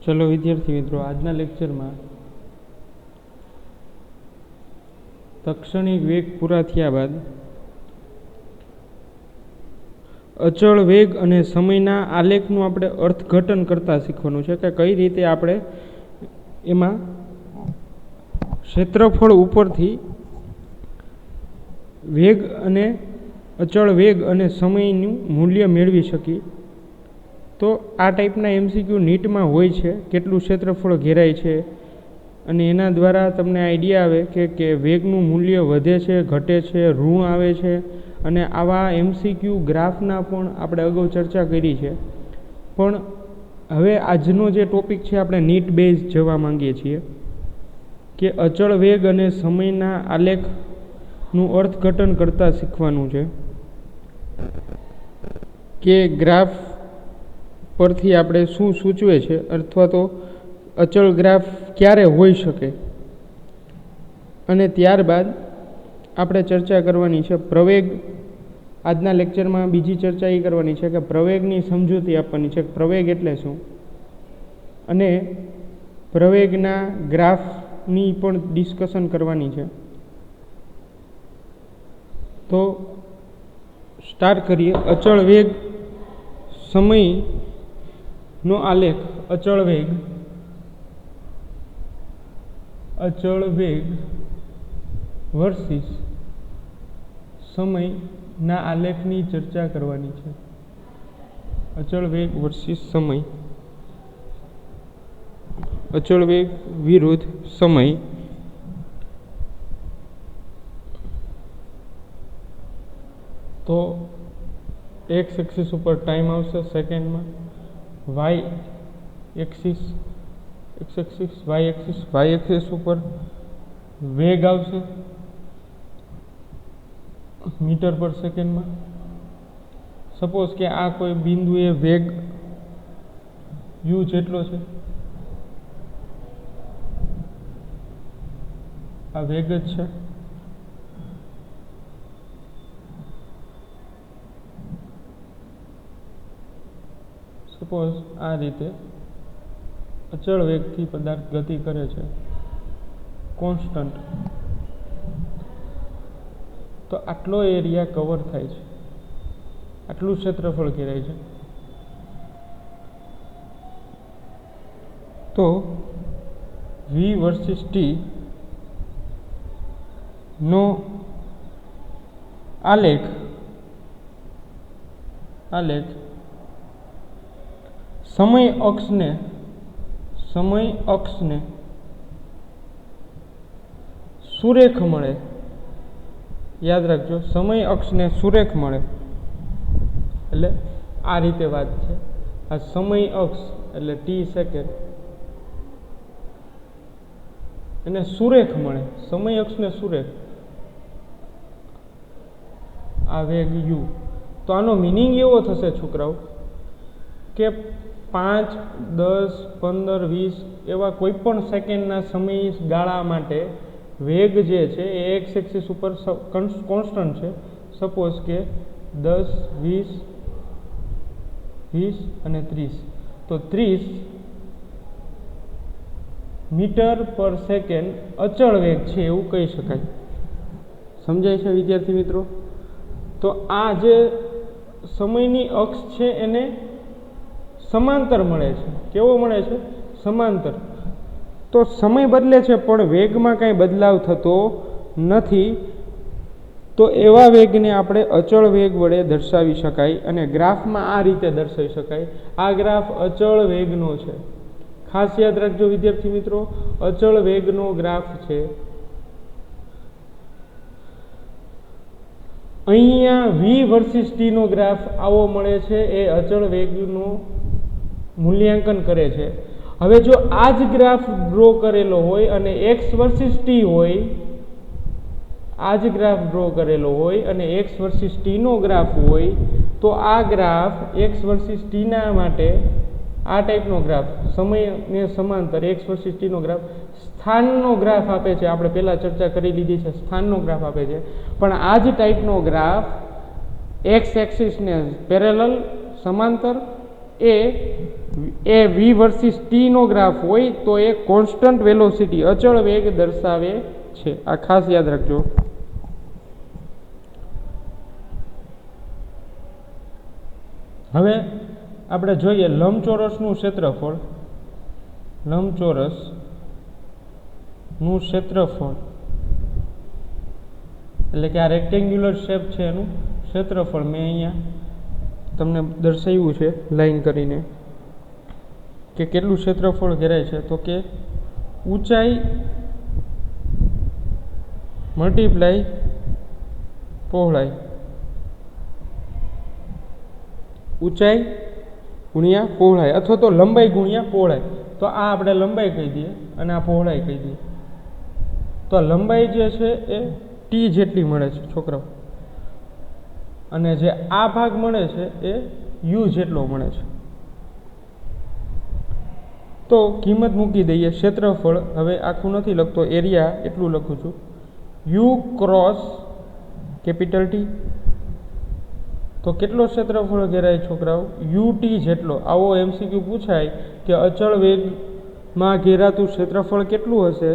चलो विद्यार्थी मित्रों, आजना लेक्चर में तक्षणिक वेग पूरा थया बाद अचल वेग अने समयना आलेखनुं आपणे अर्थघटन करता शीखवानुं छे के कई रीते आपणे एमां क्षेत्रफळ उपरथी वेग अने अचल वेग अने समयनुं मूल्य मेळवी शकीए। तो आ टाइपना एमसीक्यू नीट में होय छे, केटलुं क्षेत्रफळ घेराय छे अने एना द्वारा तमने आइडिया आवे के वेगनुं मूल्य वधे छे, घटे छे, ऋण आवे छे अने आवा एमसीक्यू ग्राफना पण आपणे अगाऊ चर्चा करी छे। पण हवे आजनो जे टॉपिक छे आपणे नीट बेઝ जवा मांगीए छीए के अचल वेग अने समयना आलेखनुं अर्थघटन करता शीखवानुं छे के ग्राफ परथी आपणे शुं सूचवे छे अथवा तो अचल ग्राफ क्यारे होई शके। अने त्यारबाद आपणे चर्चा करवानी छे प्रवेग। आजना लेक्चर में बीजी चर्चा ए करवानी छे के प्रवेगनी समजूती आपवानी छे। प्रवेग एटले शुं अने प्रवेगना ग्राफनी पण डिस्कशन करवानी छे। तो स्टार्ट करिए। अचल वेग समय नो आलेख। अचल वेग वर्सेस समय ना आलेखनी चर्चा करवानी छे। अचल वेग वर्सेस समय, अचल वेग विरुद्ध समय। तो एक्स एक्सिस पर टाइम आवशे सेकेंड में, Y axis x axis Y axis पर वेग आवशे मीटर पर सेकेंड में। सपोज के आ कोई बिंदुए वेग यू जेटलो छे, आ वेग ज छे। सपोज आ रीते अचल वेग थी पदार्थ गति करे छे, कॉन्स्टंट। तो आटलो एरिया कवर थाय छे, आटलू क्षेत्रफळ घेराय छे। तो v वर्सेस t नो आलेख समय अक्ष ने सुरेख मळे। याद राखजो, समय अक्ष ने सुरेख मळे એટલે આ રીતે વાત છે। આ સમય અક્ષ એટલે t સેકન્ડ એને સુરેખ મળે, સમય અક્ષને સુરેખ, આ વેગ u। તો આનો મીનિંગ એવો થશે છોકરાઓ કે 5, 10, 15, 20 એવા કોઈ પણ સેકન્ડના સમયગાળા માટે વેગ જે છે એ એક્સ એક્સિસ ઉપર કોન્સ્ટન્ટ છે। સપોઝ કે 10, 20 અને 30। તો 30 મીટર પર સેકન્ડ અચળ વેગ છે એવું કહી શકાય। સમજાય છે વિદ્યાર્થી મિત્રો? તો આ જે સમયની અક્ષ છે એને समांतर मळे छे। केवो मळे छे? समांतर। तो समय बदले छे पण वेगमां कांई बदलाव थतो नथी। तो एवा वेगने आपणे अचल वेग वडे दर्शावी शकाय अने ग्राफमां आ रीते दर्शावी शकाय। आ ग्राफ अचल वेगनो छे। खास याद राखजो विद्यार्थी मित्रों, अचल वेगनो ग्राफ छे। अहींया v वर्सेस t नो ग्राफ आवो मळे छे। ए अचल वेगनो मूल्यांकन करे छे। हवे जो आज ग्राफ ड्रो करेलो होय अने एक्स वर्सेस टी होय, आज ग्राफ ड्रो करेलो होय अने एक्स वर्सेस टी नो ग्राफ होय, तो आ ग्राफ एक्स वर्सेस टी ना माटे आ टाइपनो ग्राफ समयने समांतर एक्स वर्सेस टी नो ग्राफ स्थाननो ग्राफ आपे छे। आपणे पहेला चर्चा करी लीधी छे, स्थाननो ग्राफ आपे छे। पण आ ज टाइपनो ग्राफ एक्स एक्सिस ने पेरेलल समांतर ए એ વી વર્સિસ ટીનો ગ્રાફ હોય તો એ કોન્સ્ટન્ટ વેલોસિટી અચળ વેગ દર્શાવે છે. આ ખાસ યાદ રાખજો. હવે આપણે જોઈએ લંબચોરસનું ક્ષેત્રફળ. લંબચોરસનું ક્ષેત્રફળ એટલે કે આ રેક્ટેન્ગ્યુલર શેપ છે એનું ક્ષેત્રફળ મેં અહીંયા તમને દર્શાવ્યું છે લાઈન કરીને કે કેટલું ક્ષેત્રફળ ઘેરાય છે. તો કે ઊંચાઈ મલ્ટીપ્લાય પહોળાઈ, ઊંચાઈ ગુણ્યા પહોળાઈ અથવા તો લંબાઈ ગુણ્યા પહોળાઈ. તો આ આપણે લંબાઈ કહી દઈએ અને આ પહોળાઈ કહી દઈએ. તો લંબાઈ જે છે એ ટી જેટલી મળે છે છોકરાઓ, અને જે આ ભાગ મળે છે એ યુ જેટલો મળે છે. તો કિંમત મૂકી દઈએ. ક્ષેત્રફળ હવે આખું નથી લખતો, એરિયા એટલું લખું છું, યુ ક્રોસ કેપિટલ ટી. તો કેટલો ક્ષેત્રફળ ઘેરાય છોકરાઓ? યુ ટી જેટલો. આવો એમસીક્યુ પૂછાય કે અચળ વેગમાં ઘેરાતું ક્ષેત્રફળ કેટલું હશે?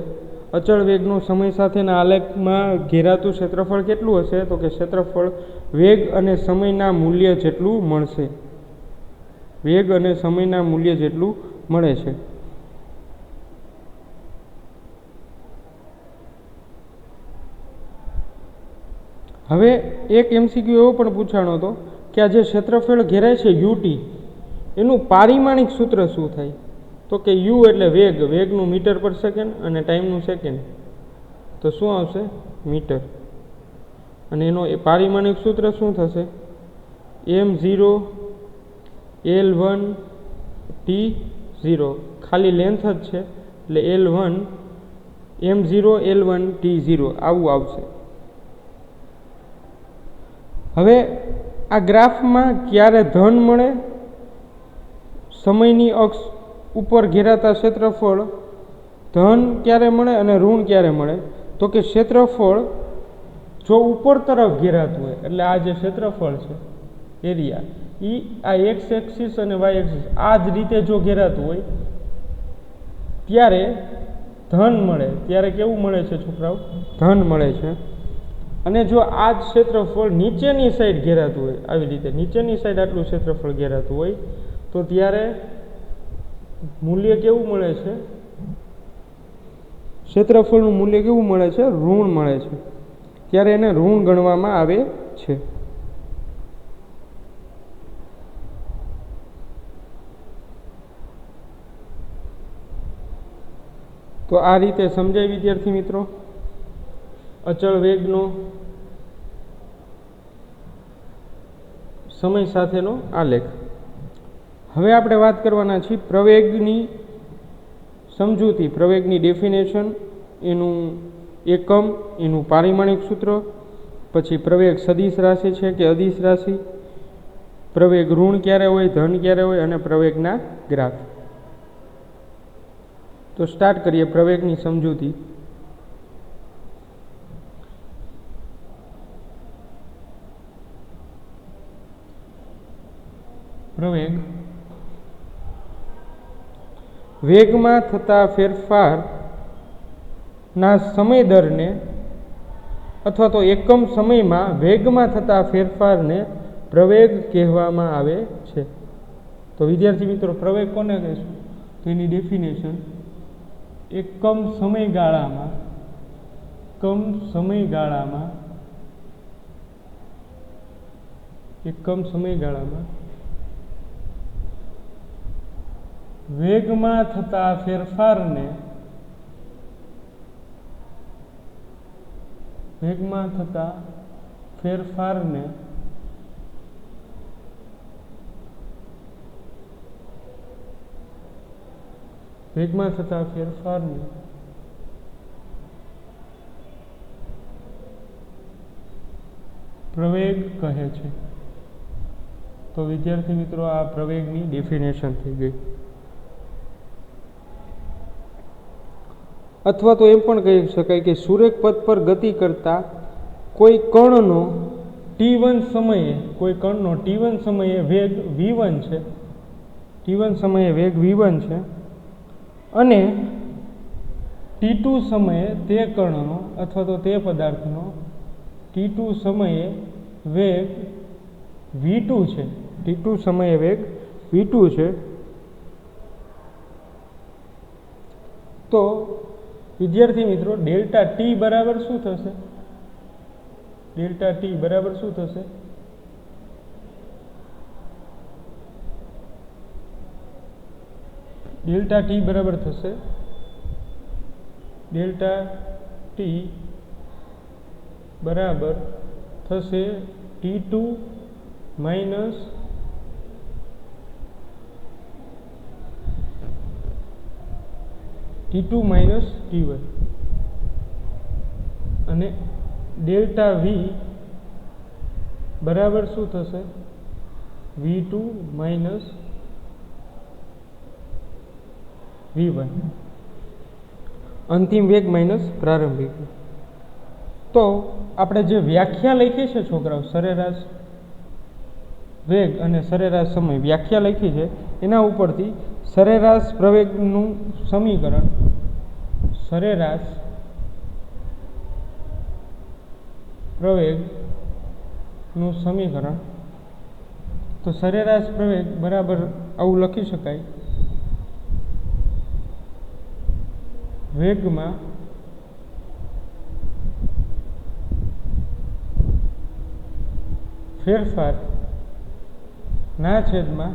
અચળ વેગનો સમય સાથેના આલેખમાં ઘેરાતું ક્ષેત્રફળ કેટલું હશે? તો કે ક્ષેત્રફળ વેગ અને સમયના મૂલ્ય જેટલું મળશે. વેગ અને સમયના મૂલ્ય જેટલું મળે છે. હવે એક એમસીક્યુ એવો પણ પૂછાણો હતો કે આ જે ક્ષેત્રફળ ઘેરાય છે યુટી, એનું પારિમાણિક સૂત્ર શું થાય? તો કે યુ એટલે વેગ, વેગનું મીટર પર સેકન્ડ અને ટાઈમનું સેકન્ડ, તો શું આવશે? મીટર. અને એનો એ પારિમાણિક સૂત્ર શું થશે? m0 L1 T0. ખાલી લેન્થ જ છે એટલે L1 m0 L1 T0 આવું આવશે. હવે આ ગ્રાફમાં ક્યારે ધન મળે? સમયની અક્ષ ઉપર ઘેરાતા ક્ષેત્રફળ ધન ક્યારે મળે અને ઋણ ક્યારે મળે? તો કે ક્ષેત્રફળ જો ઉપર તરફ ઘેરાતું હોય એટલે આ જે ક્ષેત્રફળ છે એરિયા, એ આ એક્સ એક્સિસ અને વાય એક્સિસ આ જ રીતે જો ઘેરાતું હોય ત્યારે ધન મળે. ત્યારે કેવું મળે છે છોકરાઓ? ધન મળે છે. અને જો આ જ ક્ષેત્રફળ નીચેની સાઈડ ઘેરાતું હોય, આવી રીતે નીચેની સાઈડ આટલું ક્ષેત્રફળ ઘેરાતું હોય તો ત્યારે મૂલ્ય કેવું મળે છે? ક્ષેત્રફળનું મૂલ્ય કેવું મળે છે? ઋણ મળે છે. ત્યારે એને ઋણ ગણવામાં આવે છે. તો આ રીતે સમજાય વિદ્યાર્થી મિત્રો અચળ વેગનો સમય સાથેનો આલેખ. હવે આપણે વાત કરવાના છીએ પ્રવેગની સમજૂતી, પ્રવેગની ડેફિનેશન, એનું એકમ, એનું પારિમાણિક સૂત્ર, પછી પ્રવેગ સદિશ રાશિ છે કે અદિશ રાશિ, પ્રવેગ ઋણ ક્યારે હોય, ધન ક્યારે હોય, અને પ્રવેગના ગ્રાફ. તો સ્ટાર્ટ કરીએ પ્રવેગની સમજૂતી. પ્રવેગ વેગમાં થતા ફેરફારના સમય દરને અથવા તો એકમ સમયમાં વેગમાં થતા ફેરફારને પ્રવેગ કહેવામાં આવે છે. તો વિદ્યાર્થી મિત્રો પ્રવેગ કોને કહીશું? તો એની ડેફિનેશન એકમ સમયગાળામાં વેગમાં થતા ફેરફારને પ્રવેગ કહે છે. તો વિદ્યાર્થી મિત્રો આ પ્રવેગની ડેફિનેશન થઈ ગઈ. અથવા તો એમ પણ કહી શકાય કે સુરેખ પથ પર ગતિ કરતા કોઈ કણનો T1 સમયે વેગ V1 છે t1 સમયે વેગ v1 છે અને t2 સમયે તે કણનો અથવા તો તે પદાર્થનો t2 સમયે વેગ v2 છે. t2 સમયે વેગ v2 છે. તો વિદ્યાર્થી મિત્રો ડેલ્ટા ટી બરાબર શું થશે? ડેલ્ટા ટી બરાબર શું થશે? ડેલ્ટા ટી બરાબર થશે ડેલ્ટા ટી બરાબર થશે t2 માઇનસ t1 અને ડેલ્ટા વી બરાબર શું થશે? v2 માઇનસ v1, અંતિમ વેગ માઇનસ પ્રારંભિક. તો આપણે જે વ્યાખ્યા લખી છે છોકરાઓ, સરેરાશ વેગ અને સરેરાશ સમય વ્યાખ્યા લખી છે, એના ઉપરથી સરેરાશ પ્રવેગનું સમીકરણ, સરેરાશ પ્રવેગનું સમીકરણ, તો સરેરાશ પ્રવેગ બરાબર આવું લખી શકાય: વેગમાં ફેરફાર ના છેદમાં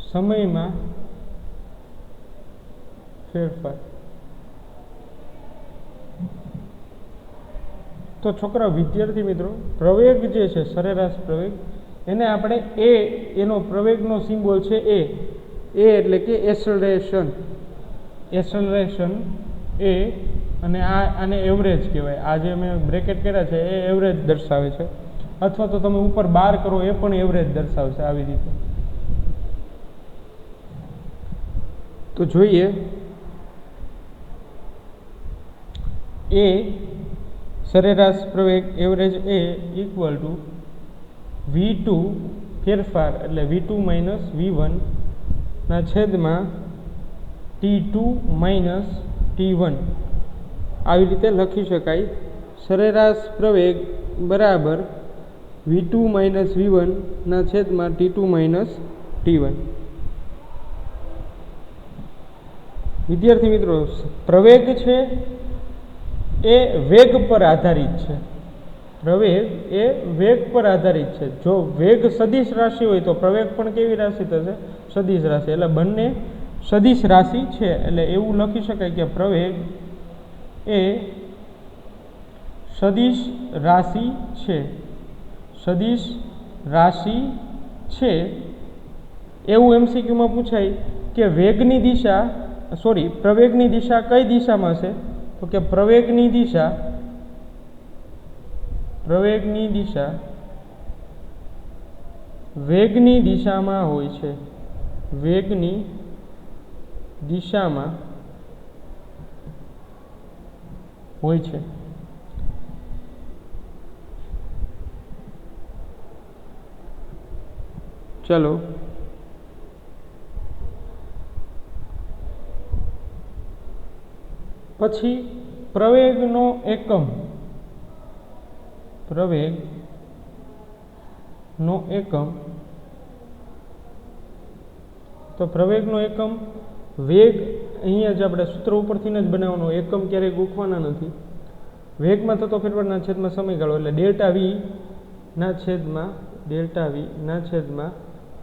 સમયમાં ફેરફાર. તો છોકરા વિદ્યાર્થી મિત્રો, પ્રવેગ જે છે સરેરાશ પ્રવેગ, એને આપણે એ, એનો પ્રવેગનો સિમ્બોલ છે એ એટલે કે એસલરેશન. એસલરેશન એ, અને આને એવરેજ કહેવાય. આ જે મેં બ્રેકેટ કર્યા છે એ એવરેજ દર્શાવે છે, અથવા તો તમે ઉપર બાર કરો એ પણ એવરેજ દર્શાવશે. આવી રીતે તો જોઈએ, એ સરેરાશ પ્રવેગ એવરેજ એ ઇક્વલ ટુ v2 ફેરફાર એટલે v2 માઇનસ v1 ના છેદમાં t2 માઇનસ t1. આવી રીતે લખી શકાય: સરેરાશ પ્રવેગ બરાબર v2 માઇનસ v1 ના છેદમાં t2 માઇનસ t1. વિદ્યાર્થી મિત્રો, પ્રવેગ છે એ વેગ પર આધારિત છે. પ્રવેગ એ વેગ પર આધારિત છે. જો વેગ સદિશ રાશિ હોય તો પ્રવેગ પણ કેવી રાશિ થશે? સદિશ રાશિ. એટલે બંને સદિશ રાશિ છે. એટલે એવું લખી શકાય કે પ્રવેગ એ સદિશ રાશિ છે. સદિશ રાશિ છે એવું એમસીક્યુમાં પૂછાય કે વેગની દિશા, પ્રવેગની દિશા કઈ દિશામાં છે? તો કે પ્રવેગની દિશા વેગની દિશામાં હોય છે. વેગની દિશામાં હોય છે. ચલો પછી પ્રવેગનો એકમ. પ્રવેગનો એકમ, તો પ્રવેગનો એકમ વેગ, અહીંયા જ આપણે સૂત્ર ઉપરથી જ બનાવવાનો, એકમ ક્યારેય ગોખવાના નથી. વેગમાં થતો ફેરફારના છેદમાં સમયગાળો એટલે ડેલ્ટા વી ના છેદમાં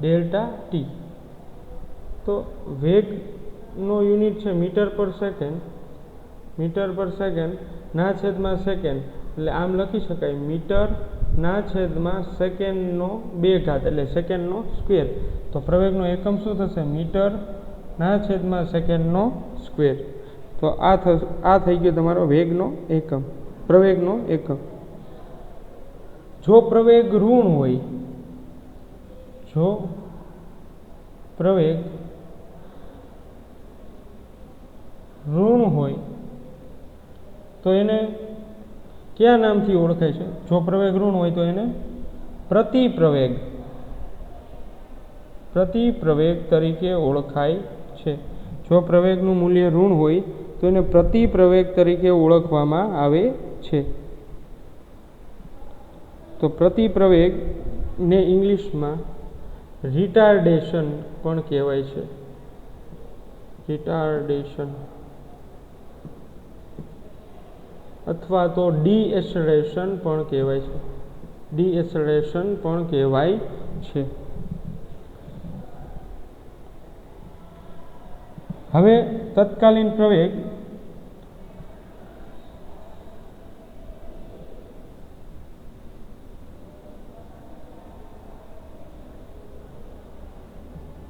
ડેલ્ટા ટી. તો વેગનો યુનિટ છે મીટર પર સેકન્ડ ના છેદમાં સેકન્ડ. એટલે આમ લખી શકાય મીટર ના છેદમાં સેકન્ડનો 2 ઘાત એટલે સેકન્ડનો સ્ક્વેર. તો પ્રવેગનો એકમ શું થશે? મીટર ના છેદમાં સેકન્ડનો સ્ક્વેર. તો આ થઈ ગયો તમારો વેગનો એકમ, પ્રવેગનો એકમ. જો પ્રવેગ ઋણ હોય, જો પ્રવેગ ઋણ હોય તો એને કયા નામથી ઓળખાય છે? જો પ્રવેગ ઋણ હોય તો એને પ્રતિપ્રવેગ પ્રતિપ્રવેગ તરીકે ઓળખાય છે. જો પ્રવેગનું મૂલ્ય ઋણ હોય તો એને પ્રતિપ્રવેગ તરીકે ઓળખવામાં આવે છે. તો પ્રતિપ્રવેગને ઇંગ્લિશમાં રિટાર્ડેશન પણ કહેવાય છે. રિટાર્ડેશન અથવા તો ડીએસેલેરેશન પણ કહેવાય છે. ડીએસેલેરેશન પણ કહેવાય છે. હવે તત્કાલીન પ્રવેગ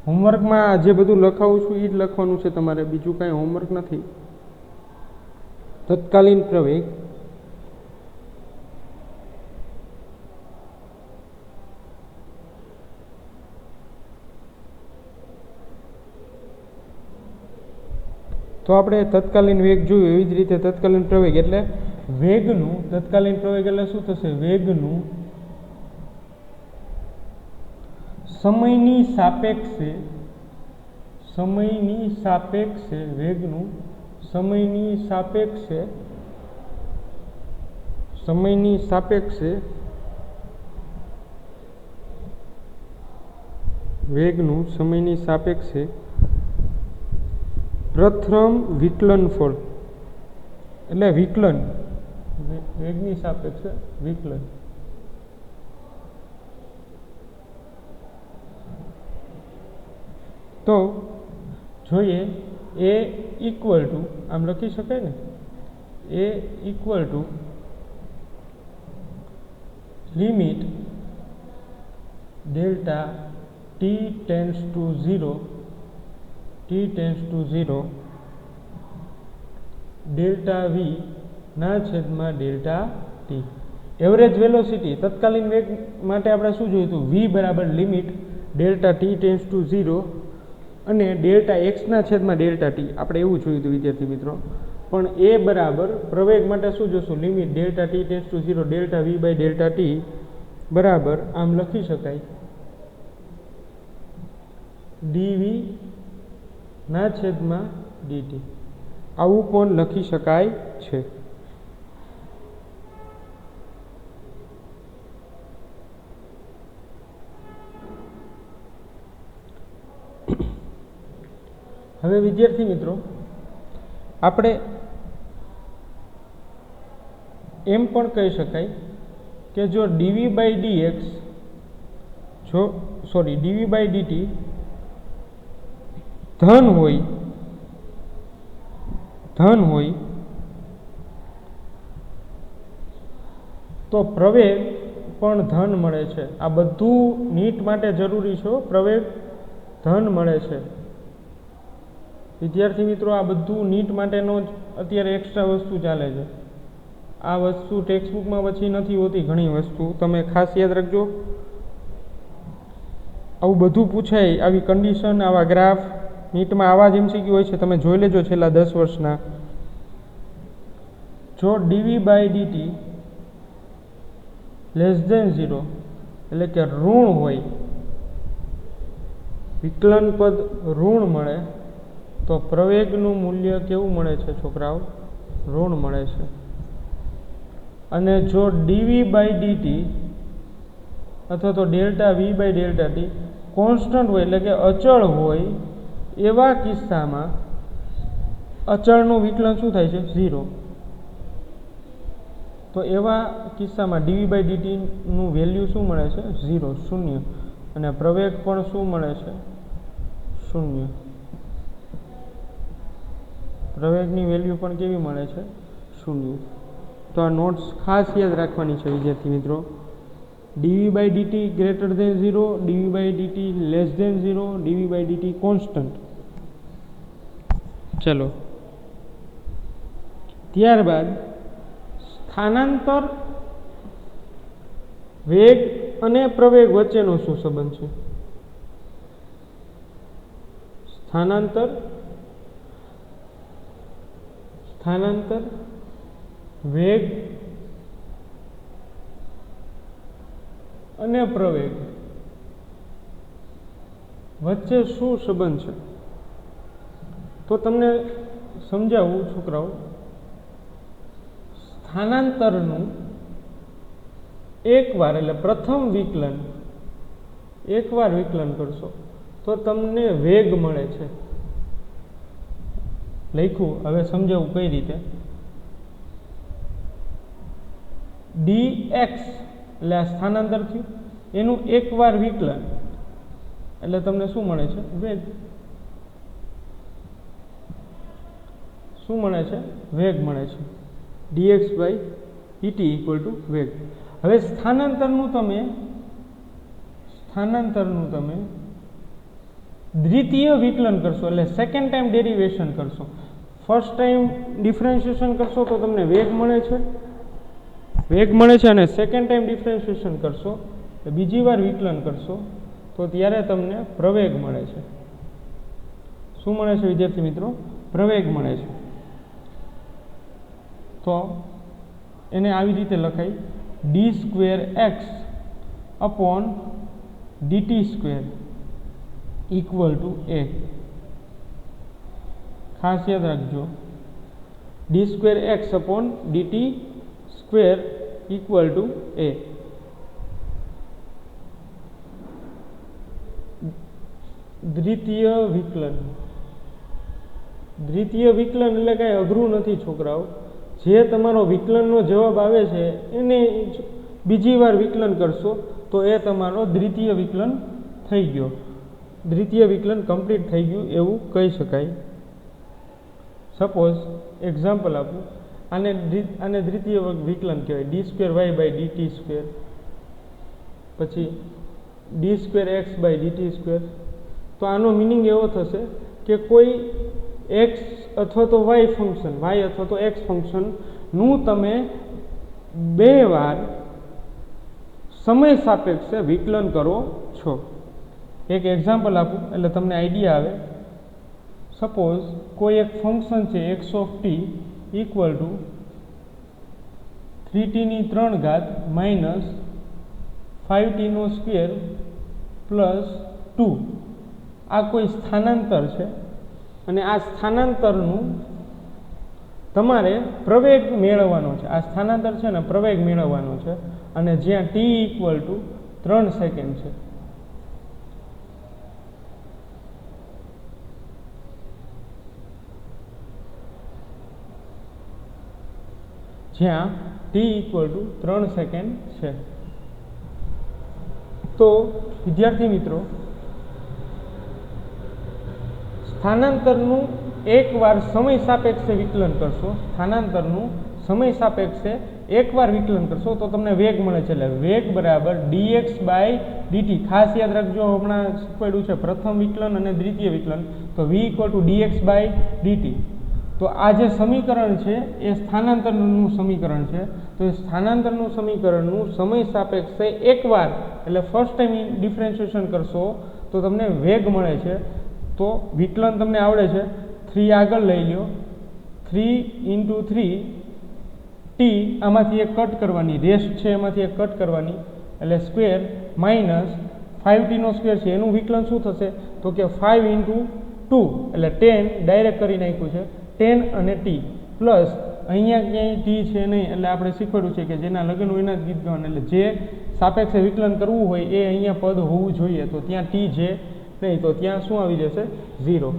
હોમવર્કમાં જે બધું લખાવું છું એ જ લખવાનું છે તમારે, બીજું કાંઈ હોમવર્ક નથી. તત્કાલીન પ્રવેગ તો આપણે તત્કાલીન વેગ જોયું એવી જ રીતે તત્કાલીન પ્રવેગ એટલે વેગનું, તત્કાલીન પ્રવેગ એટલે શું થશે? વેગનું સમયની સાપેક્ષે વેગનું સમયની સાપેક્ષે વેગનું સમયની સાપેક્ષે પ્રથમ વિકલનફળ એટલે વિકલન, વેગની સાપેક્ષે વિકલન. તો જોઈએ એ ઇક્વલ ટુ, આમ લખી શકાય ને, એ equal to limit delta t tends to 0 delta v ના છેદમાં ડેલ્ટા ટી. એવરેજ વેલોસિટી તત્કાલીન વેગ માટે આપણે શું જોયું હતું? વી બરાબર limit delta t tends to 0 અને ડેલ્ટા એક્સ ના છેદમાં ડેલ્ટા ટી, આપણે એવું જોયું હતું વિદ્યાર્થી મિત્રો. પણ એ બરાબર પ્રવેગ માટે શું જોશું? Limit delta t tends to 0 delta v by delta t બરાબર આમ લખી શકાય ડીવી ના છેદમાં ડીટી. આવું પણ લખી શકાય છે. હવે વિદ્યાર્થી મિત્રો આપણે એમ પણ કહી શકાય કે જો dv by dx dv by dt ધન હોય તો પ્રવેગ પણ ધન મળે છે. આ બધું નીટ માટે જરૂરી છે. પ્રવેગ ધન મળે છે. વિદ્યાર્થી મિત્રો આ બધું નીટ માટેનો જ અત્યારે એક્સ્ટ્રા વસ્તુ ચાલે છે. આ વસ્તુ ટેક્સ્ટબુકમાં પછી નથી હોતી. ઘણી વસ્તુ તમે ખાસ યાદ રાખજો. આવું બધું પૂછાય, આવી કન્ડિશન, આવા ગ્રાફ નીટમાં આવા જ એમસીક્યુ હોય છે. તમે જોઈ લેજો છેલ્લા 10 વર્ષના. જો dv by dt less than 0 એટલે કે ઋણ હોય, વિકલન પદ ઋણ મળે તો પ્રવેગનું મૂલ્ય કેવું મળે છે છોકરાઓ? ઋણ મળે છે. અને જો ડીવી બાય ડીટી અથવા તો delta v by delta t constant હોય એટલે કે અચળ હોય, એવા કિસ્સામાં અચળનું વિકલન શું થાય છે? 0. તો એવા કિસ્સામાં ડીવી બાય ડીટીનું વેલ્યુ શું મળે છે? 0, શૂન્ય. અને પ્રવેગ પણ શું મળે છે? શૂન્ય. પ્રવેગની વેલ્યુ પણ કેવી મળે છે? શૂન્ય. તો આ નોટ્સ ખાસ યાદ રાખવાની છે વિદ્યાર્થી મિત્રો. Dv by dt greater than 0, dv by dt less than 0, dv by dt constant. ચલો ત્યારબાદ સ્થાનાંતર વેગ અને પ્રવેગ વચ્ચેનો શું સંબંધ છે? સ્થાનાંતર વેગ અને પ્રવેગ વચ્ચે શું સંબંધ છે? તો તમને સમજાવું છોકરાઓ, સ્થાનાંતરનું એકવાર એટલે પ્રથમ વિકલન એકવાર વિકલન કરશો તો તમને વેગ મળે છે. લખ્યું, હવે સમજાવું કઈ રીતે. dx એટલે આ સ્થાનાંતર થયું, એનું એકવાર વિકલન એટલે તમને શું મળે છે? વેગ. શું મળે છે? વેગ મળે છે. dx by dt equal two વેગ. હવે સ્થાનાંતરનું તમે દ્વિતીય વિકલન કરશો એટલે સેકન્ડ ટાઈમ ડેરિવેશન કરશો. ફર્સ્ટ ટાઈમ ડિફરન્શિએશન કરશો તો તમને વેગ મળે છે, અને સેકન્ડ ટાઈમ ડિફરન્શિએશન કરશો એટલે બીજી વાર વિકલન કરશો તો ત્યારે તમને પ્રવેગ મળે છે. શું મળે છે વિદ્યાર્થી મિત્રો? પ્રવેગ મળે છે. તો એને આવી રીતે લખાય, d² x upon dt² equal to a. ખાસ યાદ રાખજો, d² x upon dt² equal to a. દ્વિતીય વિકલન એટલે કાંઈ અઘરું નથી છોકરાઓ. જે તમારો વિકલનનો જવાબ આવે છે એને બીજી વાર વિકલન કરશો તો એ તમારો દ્વિતીય વિકલન થઈ ગયો. દ્વિતીય વિકલન કમ્પ્લીટ થઈ ગયું એવું કહી શકાય. સપોઝ એક્ઝામ્પલ આપું, આને દ્વિતીય વિકલન કહેવાય, d² y by dt², પછી d² x by dt². તો આનો મિનિંગ એવો થશે કે કોઈ x અથવા તો y ફંક્શન, y અથવા તો x ફંક્શનનું તમે બે વાર સમય સાપેક્ષે વિકલન કરો છો. એક એક્ઝામ્પલ આપું એટલે તમને આઈડિયા આવે. સપોઝ કોઈ એક ફંક્શન છે x of t equal to 3t³ minus 5t² plus 2. આ કોઈ સ્થાનાંતર છે અને આ સ્થાનાંતરનું તમારે પ્રવેગ મેળવવાનો છે. આ સ્થાનાંતર છે ને પ્રવેગ મેળવવાનો છે, અને જ્યાં t ઇક્વલ ટુ 3 સેકન્ડ છે. જ્યાં t ઇક્વલ ટુ 3 સેકન્ડ છે. તો વિદ્યાર્થી મિત્રો, સ્થાનાંતરનું એકવાર સમય સાપેક્ષે વિકલન કરશો, એકવાર વિકલન કરશો તો તમને વેગ મળે છે. એટલે વેગ બરાબર dx by dt. ખાસ યાદ રાખજો, હમણાં શીખવાડ્યું છે પ્રથમ વિકલન અને દ્વિતીય વિકલન. તો v equal to dx by dt. તો આ જે સમીકરણ છે એ સ્થાનાંતરનું સમીકરણ છે. તો એ સ્થાનાંતરનું સમીકરણનું સમય સાપેક્ષે એકવાર એટલે ફર્સ્ટ ટાઈમ ડિફરન્શિએશન કરશો તો તમને વેગ મળે છે. તો વિકલન તમને આવડે છે, 3 આગળ લઈ લો, 3 × 3 t, આમાંથી એક કટ કરવાની, રેસ્ટ છે એમાંથી એક કટ કરવાની, એટલે સ્ક્વેર માઇનસ 5t² છે એનું વિકલન શું થશે? તો કે 5 × 2 એટલે 10 ડાયરેક્ટ કરી નાખ્યું છે, 10 અને t પ્લસ અહીંયા ક્યાંય t છે નહીં એટલે આપણે શીખવાડ્યું છે કે જેના લગ્ન હોય એના જ ગીત ગાવાના. એટલે જે સાપેક્ષે વિકલન કરવું હોય એ અહીંયા પદ હોવું જોઈએ. તો ત્યાં t છે નહીં, તો ત્યાં શું આવી જશે? 0.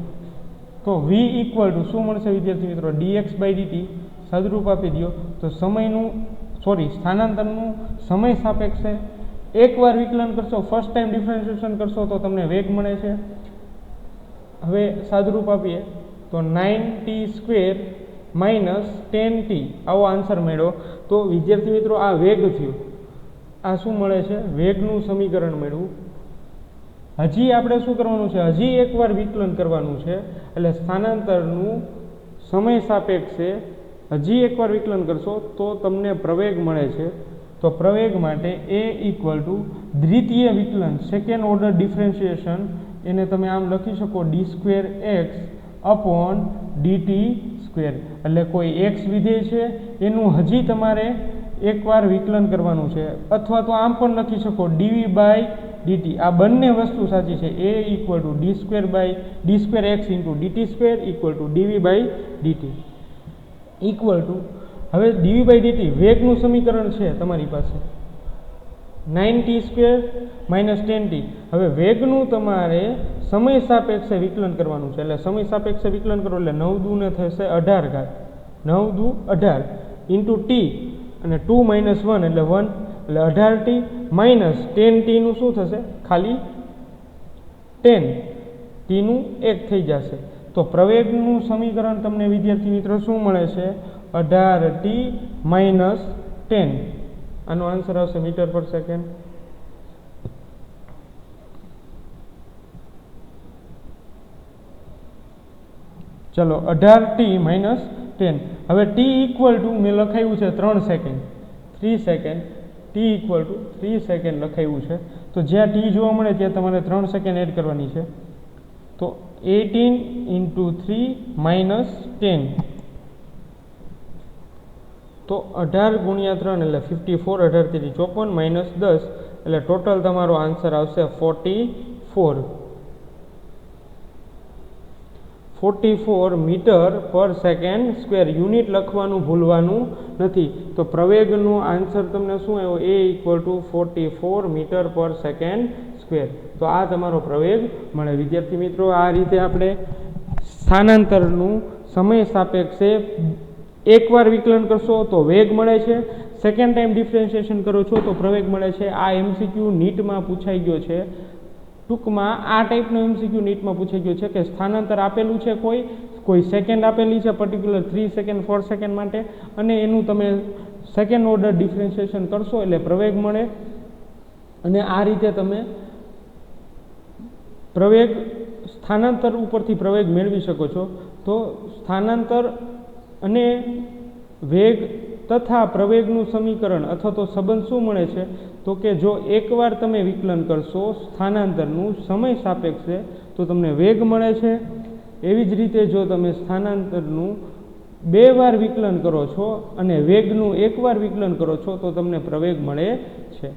તો v ઇક્વલ ટુ શું મળશે વિદ્યાર્થી મિત્રો? dx by dt. સાદુરૂપ આપી દો તો સ્થાનાંતરનું સમય સાપેક્ષે એકવાર વિકલન કરશો, ફર્સ્ટ ટાઈમ ડિફરન્શિએશન કરશો તો તમને વેગ મળે છે. હવે સાદુરૂપ આપીએ તો 9t² માઇનસ 10t આવો આન્સર મળ્યો. તો વિદ્યાર્થી મિત્રો આ વેગ થયું. આ શું મળે છે? વેગનું સમીકરણ મળ્યું. હજી આપણે શું કરવાનું છે? હજી એકવાર વિકલન કરવાનું છે. એટલે સ્થાનાંતરનું સમય સાપેક્ષે હજી એકવાર વિકલન કરશો તો તમને પ્રવેગ મળે છે. તો પ્રવેગ માટે a ઇક્વલ ટુ દ્વિતીય વિકલન, સેકન્ડ ઓર્ડર ડિફરન્શિએશન, એને તમે આમ લખી શકો d² x અપોન dt². એટલે કોઈ x વિધેય છે એનું હજી તમારે એકવાર વિકલન કરવાનું છે. અથવા તો આમ પણ લખી શકો dv by dt આ બંને વસ્તુ સાચી છે a equal to d square x into dt square equal to dv બાય dt ઇક્વલ ટુ હવે dv બાય dt વેગનું સમીકરણ છે તમારી પાસે 9t સ્ક્વેર માઇનસ 10t હવે વેગનું તમારે સમય સાપેક્ષે વિકલન કરવાનું છે એટલે સમય સાપેક્ષે વિકલન કરો એટલે 9 દુ ને થશે 18 ઘાત 9 દુ 18 ઇન્ટુ t અને 2 માઇનસ 1 એટલે 1 એટલે 18t માઇનસ 10t નું શું થશે ખાલી 10 t નું 1 થઈ જશે તો પ્રવેગનું સમીકરણ તમને વિદ્યાર્થી મિત્રો શું મળે છે 18t માઇનસ 10 આનો આન્સર આવશે મીટર પર સેકન્ડ ચલો 18t માઇનસ 10 હવે t ઇક્વલ ટુ મેં લખાયું છે 3 second 3 second t equal to 3 second લખાયું છે તો જ્યાં t જોવા મળે ત્યાં તમારે 3 સેકન્ડ એડ કરવાની છે તો 18 ઇન્ટુ 3 માઇનસ 10 તો 18 ગુણ્યા 3 એટલે 54 18 થી 54 માઇનસ 10 એટલે ટોટલ તમારો આન્સર આવશે 44 મીટર પર સેકન્ડ સ્ક્વેર યુનિટ લખવાનું ભૂલવાનું નથી તો પ્રવેગનો આન્સર તમને શું આવ્યો a ઇક્વલ ટુ 44 મીટર પર સેકન્ડ સ્ક્વેર તો આ તમારો પ્રવેગ મળે વિદ્યાર્થી મિત્રો આ રીતે આપણે સ્થાનાંતરનું સમય સાપેક્ષે એકવાર વિકલન કરશો તો વેગ મળે છે સેકન્ડ ટાઈમ ડિફરન્શિએશન કરો છો તો પ્રવેગ મળે છે આ MCQ નીટમાં પૂછાઈ ગયો છે ટૂંકમાં આ ટાઈપનો MCQ નીટમાં પૂછાઈ ગયો છે કે સ્થાનાંતર આપેલું છે કોઈ સેકન્ડ આપેલી છે પર્ટિક્યુલર 3 સેકન્ડ 4 સેકન્ડ માટે અને એનું તમે સેકન્ડ ઓર્ડર ડિફરન્શિએશન કરશો એટલે પ્રવેગ મળે અને આ રીતે તમે પ્રવેગ સ્થાનાંતર ઉપરથી પ્રવેગ મેળવી શકો છો તો સ્થાનાંતર અને વેગ તથા પ્રવેગનું સમીકરણ અથવા તો સંબંધ શું મળે છે તો કે જો એકવાર તમે વિકલન કરશો સ્થાનાંતરનું સમય સાપેક્ષે તો તમને વેગ મળે છે એવી જ રીતે જો તમે સ્થાનાંતરનું 2 વાર વિકલન કરો છો અને વેગનું 1 વાર વિકલન કરો છો તો તમને પ્રવેગ મળે છે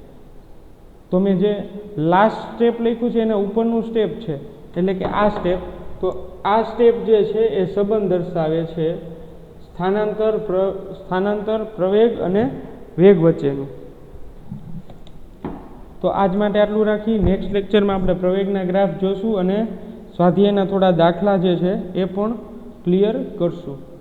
તો મેં જે લાસ્ટ સ્ટેપ લખ્યું છે એના ઉપરનું સ્ટેપ છે એટલે કે આ સ્ટેપ તો આ સ્ટેપ જે છે એ સંબંધ દર્શાવે છે સ્થાનાંતર પ્રવેગ અને વેગ વચ્ચેનું તો આજ માટે આટલું રાખી નેક્સ્ટ લેક્ચરમાં આપણે પ્રવેગના ગ્રાફ જોશું અને સ્વાધ્યાયના થોડા દાખલા જે છે એ પણ ક્લિયર કરશું